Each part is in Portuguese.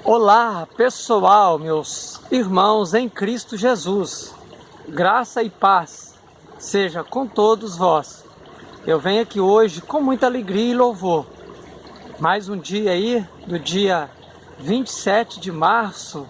Olá, pessoal, meus irmãos em Cristo Jesus. Graça e paz seja com todos vós. Eu venho aqui hoje com muita alegria e louvor. Mais um dia aí, do dia 27 de março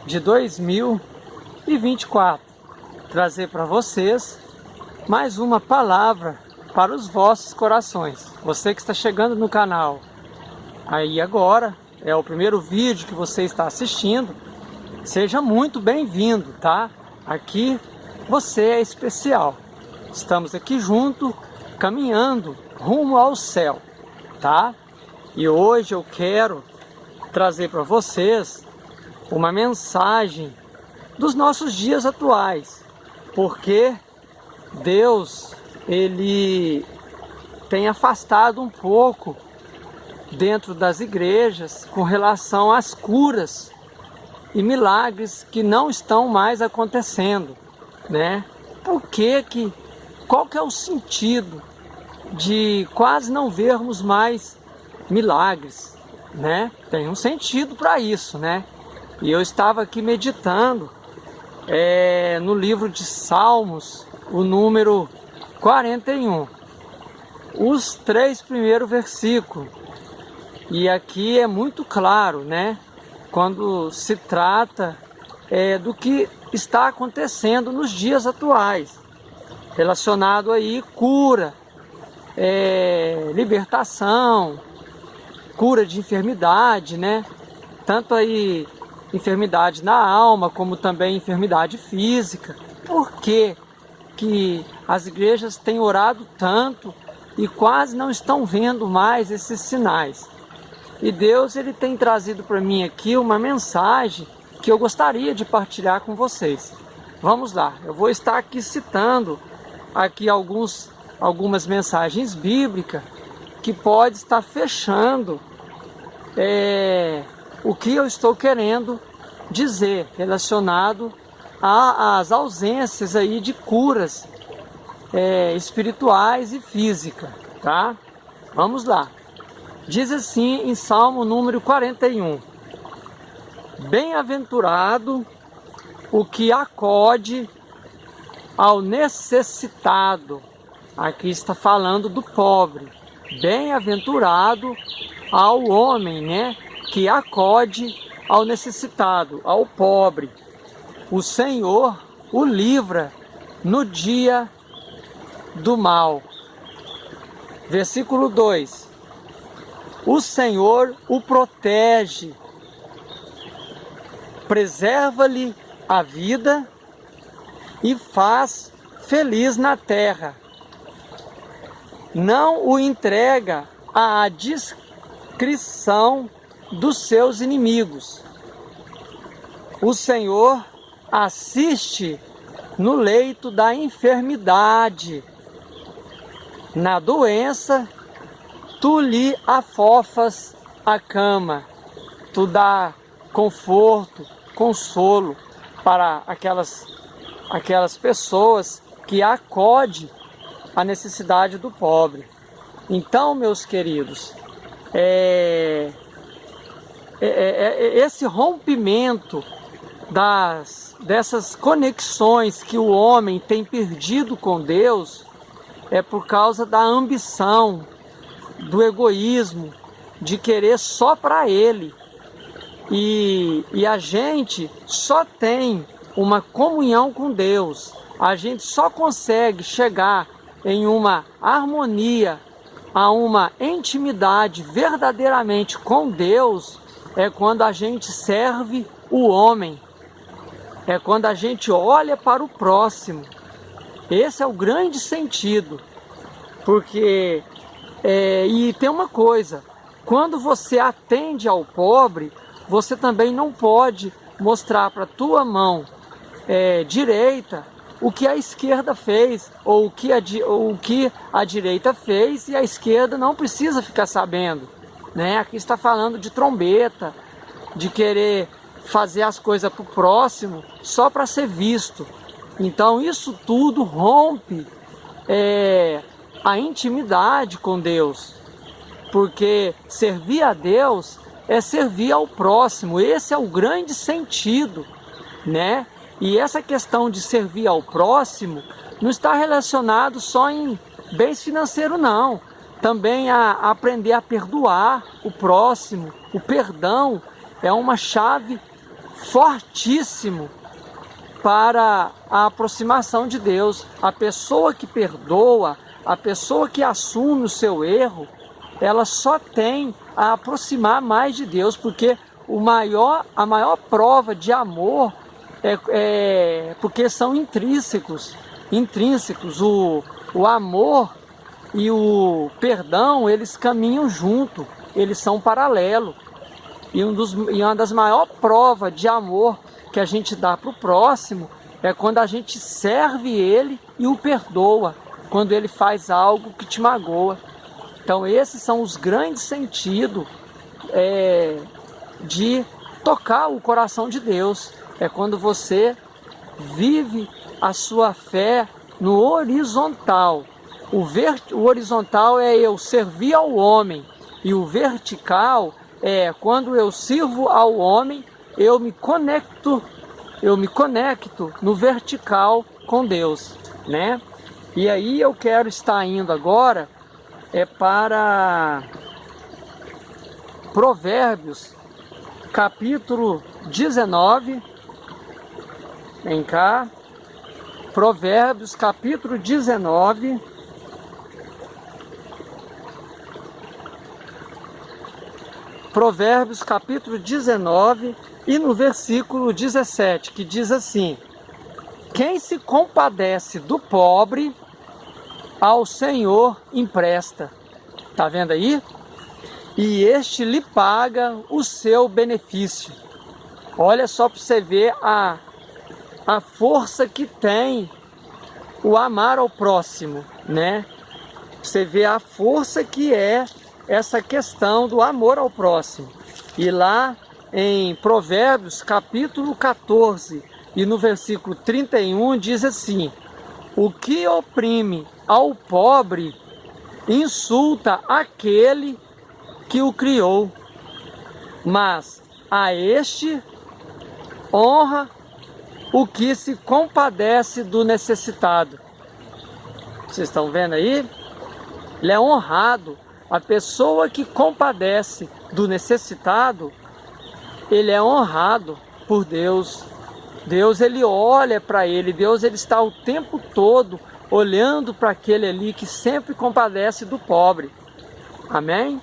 de 2024. Trazer para vocês mais uma palavra para os vossos corações. Você que está chegando no canal aí agora, é o primeiro vídeo que você está assistindo, seja muito bem-vindo, tá? Aqui você é especial. Estamos aqui junto, caminhando rumo ao céu, tá? E hoje eu quero trazer para vocês uma mensagem dos nossos dias atuais, porque Deus, Ele tem afastado um pouco dentro das igrejas com relação às curas e milagres que não estão mais acontecendo, né? Qual que é o sentido de quase não vermos mais milagres, né? Tem um sentido para isso, né? E eu estava aqui meditando no livro de Salmos, o número 41, os 3 primeiros versículos. E aqui é muito claro, né? Quando se trata do que está acontecendo nos dias atuais, relacionado aí cura, libertação, cura de enfermidade, né? Tanto aí enfermidade na alma, como também enfermidade física. Por que as igrejas têm orado tanto e quase não estão vendo mais esses sinais? E Deus, Ele tem trazido para mim aqui uma mensagem que eu gostaria de partilhar com vocês. Vamos lá, eu vou estar aqui citando aqui algumas mensagens bíblicas que pode estar fechando o que eu estou querendo dizer relacionado às ausências aí de curas espirituais e físicas, tá? Vamos lá. Diz assim em Salmo número 41: Bem-aventurado o que acode ao necessitado. Aqui está falando do pobre. Bem-aventurado ao homem, né, que acode ao necessitado, ao pobre. O Senhor o livra no dia do mal. Versículo 2: O Senhor o protege, preserva-lhe a vida e faz feliz na terra. Não o entrega à discrição dos seus inimigos. O Senhor assiste no leito da enfermidade. Na doença, tu lhe afofas a cama, tu dá conforto, consolo para aquelas pessoas que acodem a necessidade do pobre. Então, meus queridos, esse rompimento dessas conexões que o homem tem perdido com Deus é por causa da ambição, do egoísmo, de querer só para ele. E a gente só tem uma comunhão com Deus, a gente só consegue chegar em uma harmonia, a uma intimidade verdadeiramente com Deus, quando a gente serve o homem, quando a gente olha para o próximo. Esse é o grande sentido, porque e tem uma coisa: quando você atende ao pobre, você também não pode mostrar para a tua mão direita o que a esquerda fez, ou o que a direita fez, e a esquerda não precisa ficar sabendo, né? Aqui está falando de trombeta, de querer fazer as coisas para o próximo só para ser visto. Então isso tudo rompe a intimidade com Deus, porque servir a Deus é servir ao próximo. Esse é o grande sentido, né? E essa questão de servir ao próximo não está relacionado só em bens financeiros, não. Também a aprender a perdoar o próximo. O perdão é uma chave fortíssima para a aproximação de Deus. A pessoa que perdoa, a pessoa que assume o seu erro, ela só tem a aproximar mais de Deus, porque a maior prova de amor porque são intrínsecos. O amor e o perdão, eles caminham junto, eles são paralelos. E uma das maiores provas de amor que a gente dá para o próximo é quando a gente serve ele e o perdoa, quando ele faz algo que te magoa. Então esses são os grandes sentidos de tocar o coração de Deus. É quando você vive a sua fé no horizontal. O horizontal é eu servir ao homem, e o vertical é quando eu sirvo ao homem, eu me conecto no vertical com Deus, né? E aí eu quero estar indo agora para Provérbios, capítulo 19. Vem cá. Provérbios, capítulo 19. Provérbios, capítulo 19, e no versículo 17, que diz assim: quem se compadece do pobre, ao Senhor empresta. Tá vendo aí? E este lhe paga o seu benefício. Olha só para você ver a força que tem o amar ao próximo, né? Você vê a força que é essa questão do amor ao próximo. E lá em Provérbios, capítulo 14, e no versículo 31, diz assim: o que oprime ao pobre insulta aquele que o criou, mas a este honra o que se compadece do necessitado. Vocês estão vendo aí? Ele é honrado. A pessoa que compadece do necessitado, ele é honrado por Deus. Deus, ele olha para ele. Deus, ele está o tempo todo olhando para aquele ali que sempre compadece do pobre. Amém?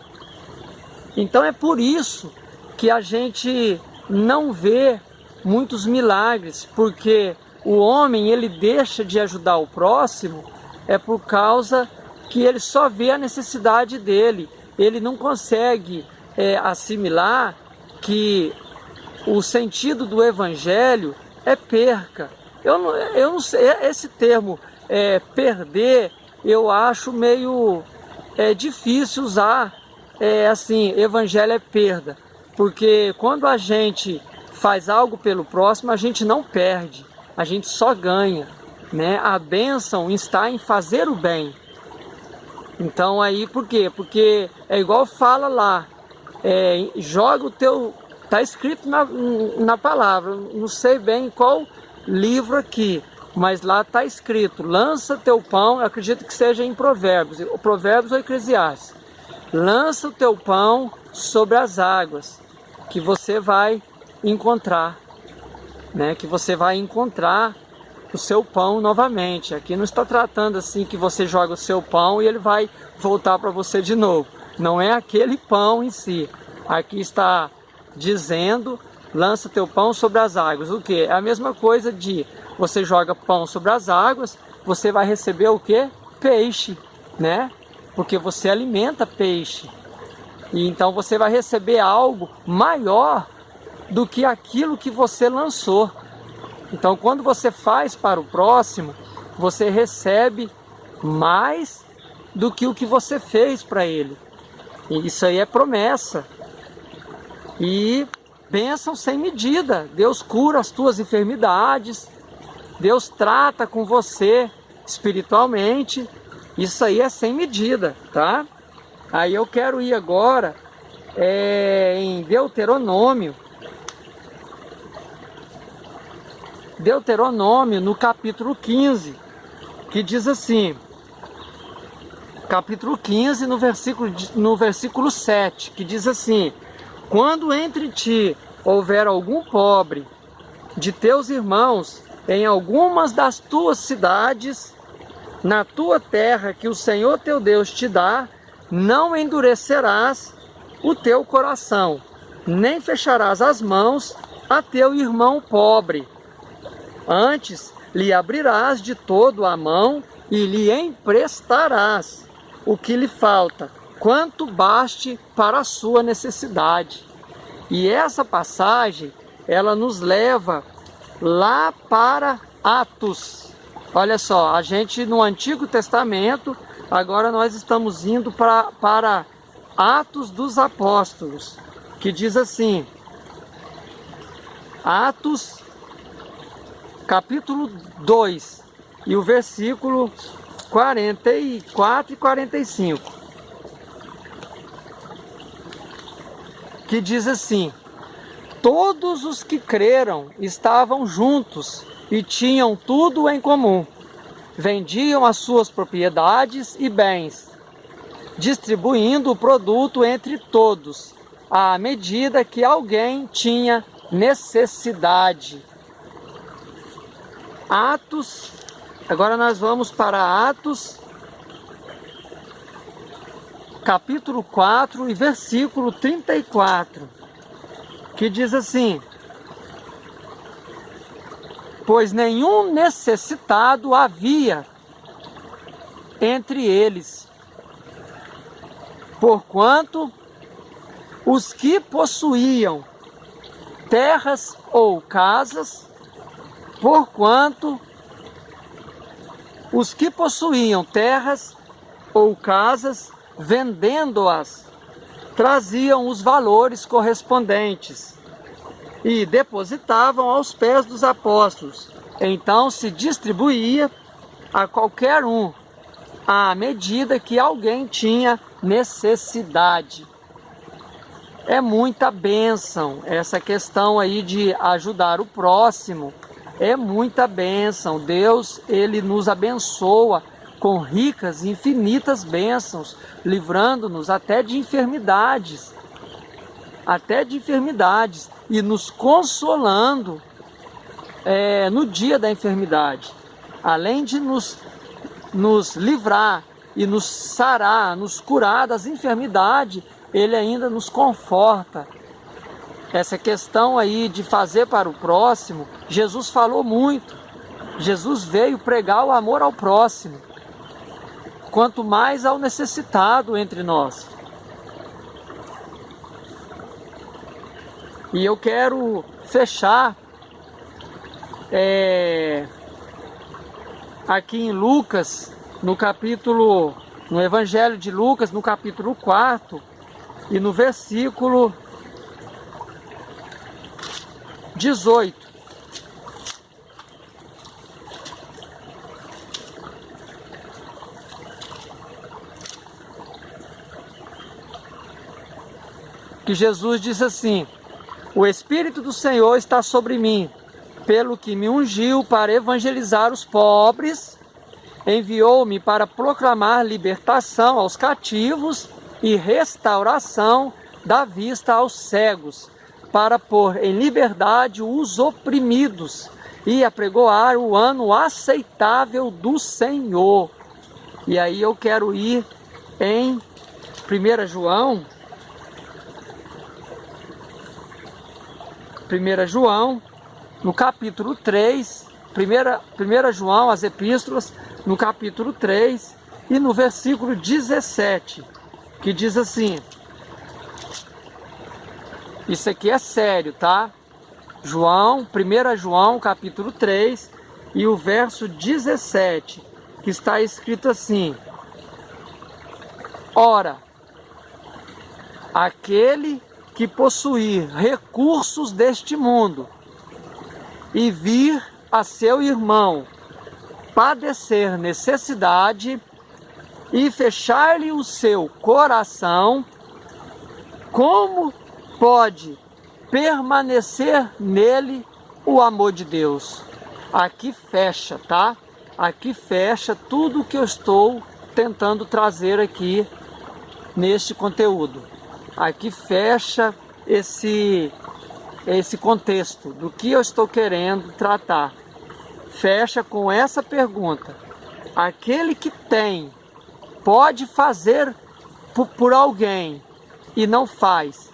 Então é por isso que a gente não vê muitos milagres, porque o homem, ele deixa de ajudar o próximo por causa que ele só vê a necessidade dele. Ele não consegue assimilar que o sentido do evangelho é perca. Eu não sei, esse termo perder, eu acho meio difícil usar assim, evangelho é perda, porque quando a gente faz algo pelo próximo, a gente não perde, a gente só ganha, né? A bênção está em fazer o bem. Então aí, por quê? Porque é igual fala lá, joga o teu... Está escrito na palavra, não sei bem qual livro aqui, mas lá está escrito: lança teu pão, eu acredito que seja em Provérbios ou Eclesiastes. Lança o teu pão sobre as águas, que você vai encontrar, né? Que você vai encontrar o seu pão novamente. Aqui não está tratando assim que você joga o seu pão e ele vai voltar para você de novo. Não é aquele pão em si. Aqui está dizendo: lança teu pão sobre as águas. O que? É a mesma coisa de você joga pão sobre as águas, você vai receber o que? Peixe, né? Porque você alimenta peixe. E então você vai receber algo maior do que aquilo que você lançou. Então quando você faz para o próximo, você recebe mais do que o que você fez para ele. E isso aí é promessa. E bênção sem medida. Deus cura as tuas enfermidades. Deus trata com você espiritualmente. Isso aí é sem medida, tá? Aí eu quero ir agora em Deuteronômio, no capítulo 15, que diz assim, capítulo 15, no versículo 7, que diz assim: quando entre ti houver algum pobre de teus irmãos em algumas das tuas cidades, na tua terra que o Senhor teu Deus te dá, não endurecerás o teu coração, nem fecharás as mãos a teu irmão pobre. Antes lhe abrirás de todo a mão e lhe emprestarás o que lhe falta, quanto baste para a sua necessidade. E essa passagem, ela nos leva lá para Atos. Olha só, a gente no Antigo Testamento, agora nós estamos indo para Atos dos Apóstolos, que diz assim, Atos capítulo 2, e o versículo 44 e 45, que diz assim: todos os que creram estavam juntos e tinham tudo em comum. Vendiam as suas propriedades e bens, distribuindo o produto entre todos, à medida que alguém tinha necessidade. Atos, agora nós vamos para Atos, capítulo 4 e versículo 34, que diz assim: pois nenhum necessitado havia entre eles, porquanto os que possuíam terras ou casas, vendendo-as, traziam os valores correspondentes e depositavam aos pés dos apóstolos. Então se distribuía a qualquer um à medida que alguém tinha necessidade. É muita bênção essa questão aí de ajudar o próximo. É muita bênção. Deus, Ele nos abençoa com ricas e infinitas bênçãos, livrando-nos até de enfermidades, e nos consolando no dia da enfermidade. Além de nos livrar e nos sarar, nos curar das enfermidades, Ele ainda nos conforta. Essa questão aí de fazer para o próximo, Jesus falou muito. Jesus veio pregar o amor ao próximo, quanto mais ao necessitado entre nós. E eu quero fechar aqui em Lucas, no Evangelho de Lucas, no capítulo 4, e no versículo 18. Que Jesus disse assim: o Espírito do Senhor está sobre mim, pelo que me ungiu para evangelizar os pobres, enviou-me para proclamar libertação aos cativos e restauração da vista aos cegos, para pôr em liberdade os oprimidos e apregoar o ano aceitável do Senhor. E aí eu quero ir em 1 João, no capítulo 3, 1 João, as epístolas, no capítulo 3 e no versículo 17, que diz assim, isso aqui é sério, tá? 1 João, capítulo 3 e o verso 17, que está escrito assim: ora, aquele que possuir recursos deste mundo e vir a seu irmão padecer necessidade e fechar-lhe o seu coração, Como pode permanecer nele o amor de Deus? Aqui fecha, tá? Aqui fecha tudo o que eu estou tentando trazer aqui neste conteúdo. Aqui fecha esse contexto do que eu estou querendo tratar. Fecha com essa pergunta: aquele que tem pode fazer por alguém e não faz,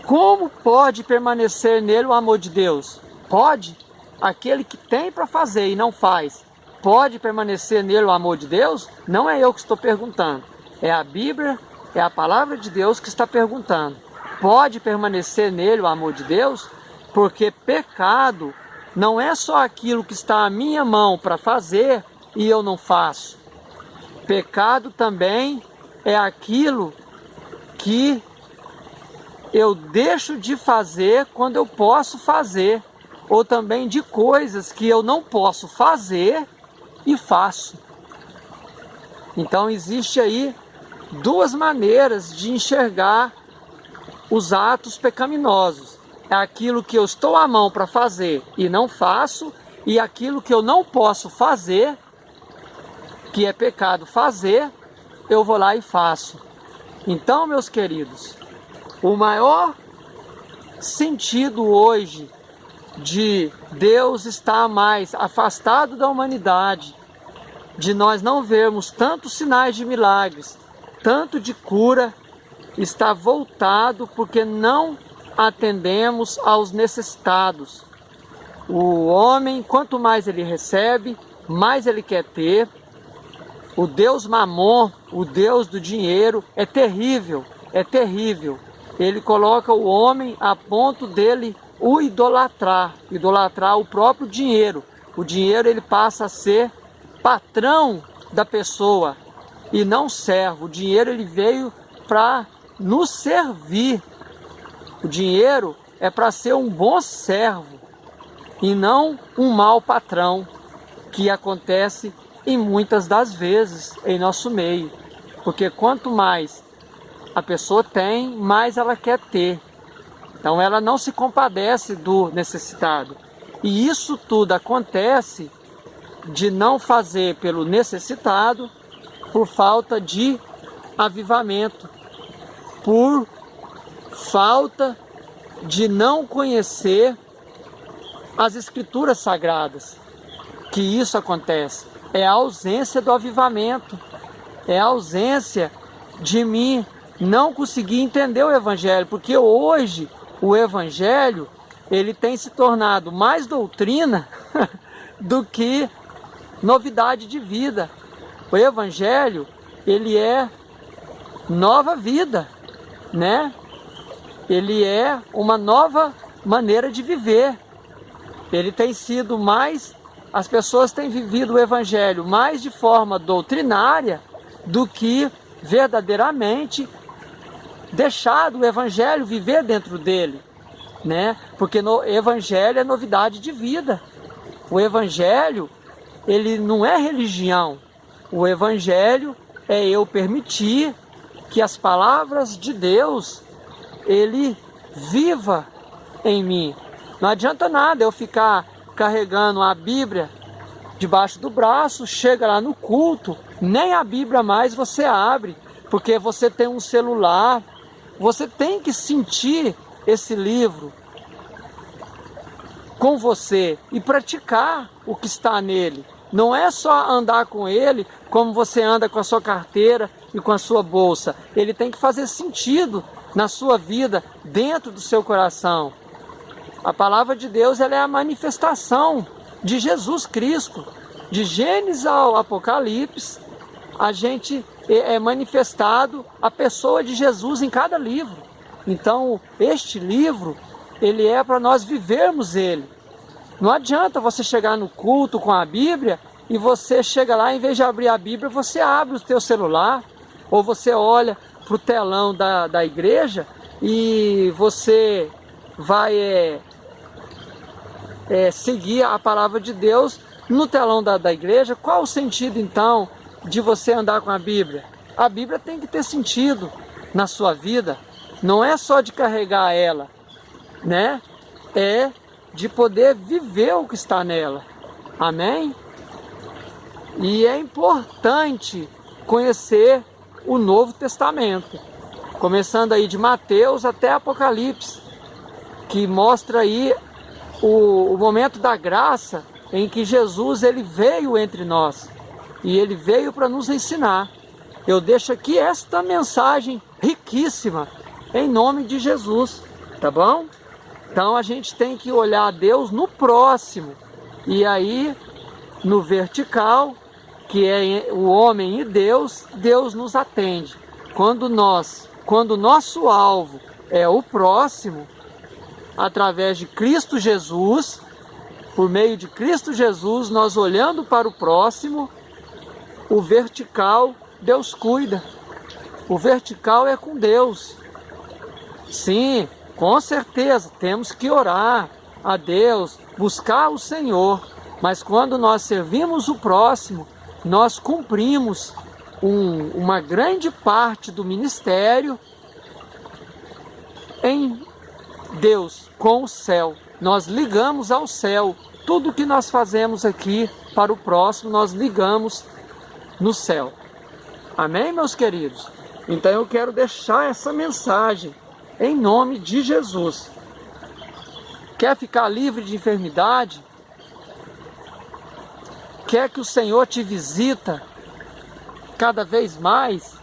como pode permanecer nele o amor de Deus? Pode? Aquele que tem para fazer e não faz, pode permanecer nele o amor de Deus? Não é eu que estou perguntando, é a Bíblia, é a palavra de Deus que está perguntando. Pode permanecer nele o amor de Deus? Porque pecado não é só aquilo que está à minha mão para fazer e eu não faço. Pecado também é aquilo que eu deixo de fazer quando eu posso fazer, ou também de coisas que eu não posso fazer e faço. Então existe aí duas maneiras de enxergar os atos pecaminosos. É aquilo que eu estou à mão para fazer e não faço, e aquilo que eu não posso fazer, que é pecado fazer, eu vou lá e faço. Então, meus queridos, o maior sentido hoje de Deus estar mais afastado da humanidade, de nós não vermos tantos sinais de milagres, tanto de cura, está voltado porque não atendemos aos necessitados. O homem, quanto mais ele recebe, mais ele quer ter. O Deus Mamon, o Deus do dinheiro, é terrível, é terrível. Ele coloca o homem a ponto dele o idolatrar o próprio dinheiro. O dinheiro ele passa a ser patrão da pessoa e não servo. O dinheiro ele veio para nos servir. O dinheiro é para ser um bom servo e não um mau patrão, que acontece em muitas das vezes em nosso meio. Porque quanto mais a pessoa tem, mais ela quer ter. Então ela não se compadece do necessitado. E isso tudo acontece de não fazer pelo necessitado por falta de avivamento, por falta de não conhecer as escrituras sagradas. Que isso acontece. É a ausência do avivamento. É a ausência de mim não conseguir entender o Evangelho. Porque hoje o Evangelho ele tem se tornado mais doutrina do que novidade de vida. O Evangelho ele é nova vida, né? Ele é uma nova maneira de viver. Ele tem sido mais, as pessoas têm vivido o Evangelho mais de forma doutrinária do que verdadeiramente deixado o Evangelho viver dentro dele, né? Porque no Evangelho é novidade de vida. O Evangelho, ele não é religião. O Evangelho é eu permitir que as palavras de Deus, ele viva em mim. Não adianta nada eu ficar carregando a Bíblia debaixo do braço, chega lá no culto, nem a Bíblia mais você abre, porque você tem um celular. Você tem que sentir esse livro com você e praticar o que está nele. Não é só andar com ele como você anda com a sua carteira e com a sua bolsa. Ele tem que fazer sentido na sua vida, dentro do seu coração. A palavra de Deus ela é a manifestação de Jesus Cristo. De Gênesis ao Apocalipse, a gente é manifestado a pessoa de Jesus em cada livro. Então, este livro, ele é para nós vivermos ele. Não adianta você chegar no culto com a Bíblia e você chega lá, em vez de abrir a Bíblia, você abre o teu celular, ou você olha para o telão da igreja e você vai seguir a palavra de Deus no telão da igreja. Qual o sentido então de você andar com a Bíblia? A Bíblia tem que ter sentido na sua vida. não é só de carregar ela, né? É de poder viver o que está nela. Amém? E é importante conhecer o Novo Testamento, começando aí de Mateus até Apocalipse, que mostra aí o momento da graça em que Jesus ele veio entre nós e ele veio para nos ensinar. Eu deixo aqui esta mensagem riquíssima em nome de Jesus, tá bom? Então a gente tem que olhar a Deus no próximo e aí no vertical, que é o homem e Deus, Deus nos atende. Quando o nosso alvo é o próximo, através de Cristo Jesus, por meio de Cristo Jesus, nós olhando para o próximo, o vertical, Deus cuida. O vertical é com Deus. Sim, com certeza, temos que orar a Deus, buscar o Senhor. Mas quando nós servimos o próximo, nós cumprimos uma grande parte do ministério em Deus, com o céu. Nós ligamos ao céu. Tudo que nós fazemos aqui para o próximo, nós ligamos no céu. Amém, meus queridos? Então eu quero deixar essa mensagem em nome de Jesus. Quer ficar livre de enfermidade? Quer que o Senhor te visita cada vez mais?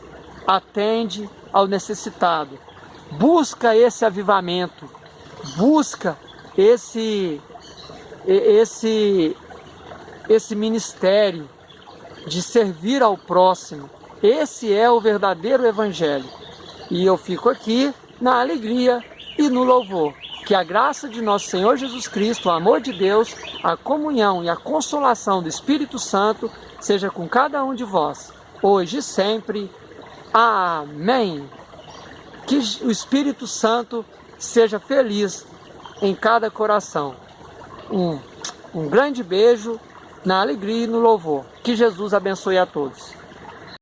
Atende ao necessitado. Busca esse avivamento. Busca esse ministério de servir ao próximo. Esse é o verdadeiro evangelho. E eu fico aqui na alegria e no louvor. Que a graça de nosso Senhor Jesus Cristo, o amor de Deus, a comunhão e a consolação do Espírito Santo seja com cada um de vós, hoje e sempre. Amém. Que o Espírito Santo seja feliz em cada coração. Um grande beijo na alegria e no louvor. Que Jesus abençoe a todos.